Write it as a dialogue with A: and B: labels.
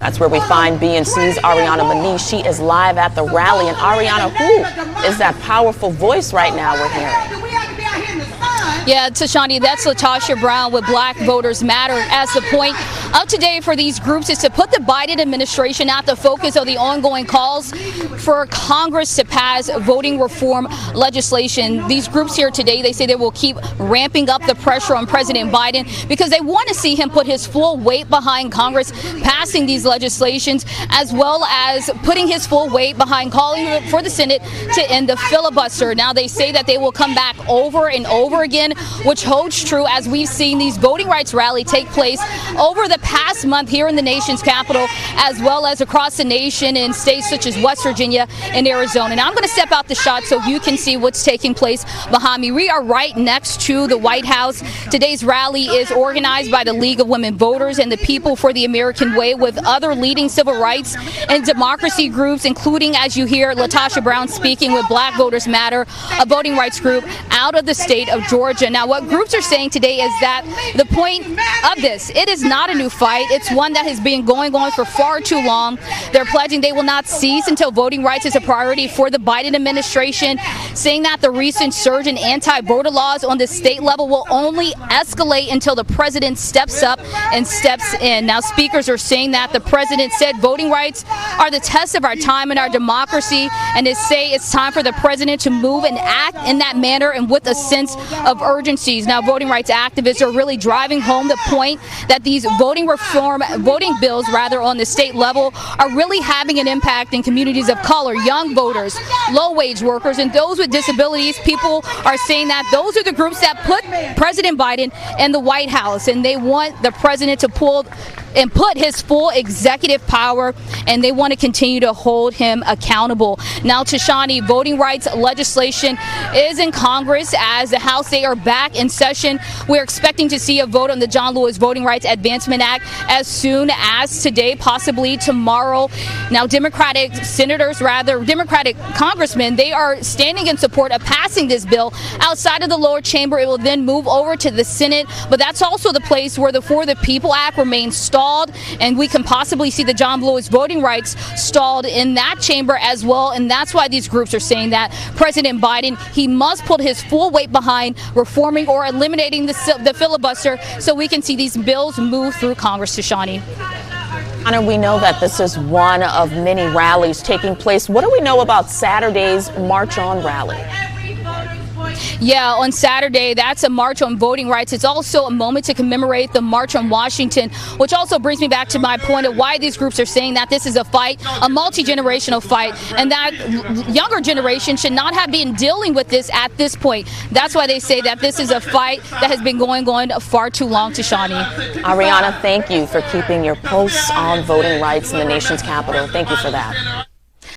A: That's where we find BNC's Ariana Manish. She is live at the rally. And Ariana, who is that powerful voice right now we're hearing?
B: Yeah, Tashani, that's LaTosha Brown with Black Voters Matter. As the point of today for these groups is to put the Biden administration at the focus of the ongoing calls for Congress to pass voting reform legislation. These groups here today, they say they will keep ramping up the pressure on President Biden because they want to see him put his full weight behind Congress passing these legislations, as well as putting his full weight behind calling for the Senate to end the filibuster. Now, they say that they will come back over and over again, which holds true as we've seen these voting rights rally take place over the past month here in the nation's capital, as well as across the nation in states such as West Virginia and Arizona. Now I'm going to step out the shot so you can see what's taking place behind me. We are right next to the White House. Today's rally is organized by the League of Women Voters and the People for the American Way, with other leading civil rights and democracy groups, including, as you hear, LaTosha Brown speaking with Black Voters Matter, a voting rights group out of the state of Georgia. Now, what groups are saying today is that the point of this, it is not a new fight. It's one that has been going on for far too long. They're pledging they will not cease until voting rights is a priority for the Biden administration, saying that the recent surge in anti-voter laws on the state level will only escalate until the president steps up and steps in. Now, speakers are saying that the president said voting rights are the test of our time and our democracy, and they say it's time for the president to move and act in that manner and with a sense of urgencies. Now, voting rights activists are really driving home the point that these voting bills on the state level are really having an impact in communities of color, young voters, low-wage workers, and those with disabilities. People are saying that those are the groups that put President Biden in the White House, and they want the president to put his full executive power, and they want to continue to hold him accountable. Now, Tashani, voting rights legislation is in Congress. As the House, they are back in session. We're expecting to see a vote on the John Lewis Voting Rights Advancement Act as soon as today, possibly tomorrow. Now, Democratic congressmen, they are standing in support of passing this bill outside of the lower chamber. It will then move over to the Senate, but that's also the place where the For the People Act remains stalled, and we can possibly see the John Lewis voting rights stalled in that chamber as well. And that's why these groups are saying that President Biden, he must put his full weight behind reforming or eliminating the filibuster so we can see these bills move through Congress. Tashani.
A: Honor, we know that this is one of many rallies taking place. What do we know about Saturday's March On rally?
B: Yeah, on Saturday, that's a march on voting rights. It's also a moment to commemorate the March on Washington, which also brings me back to my point of why these groups are saying that this is a fight, a multi-generational fight, and that younger generation should not have been dealing with this at this point. That's why they say that this is a fight that has been going on far too long. Tashani.
A: Ariana, thank you for keeping your posts on voting rights in the nation's capital. Thank you for that.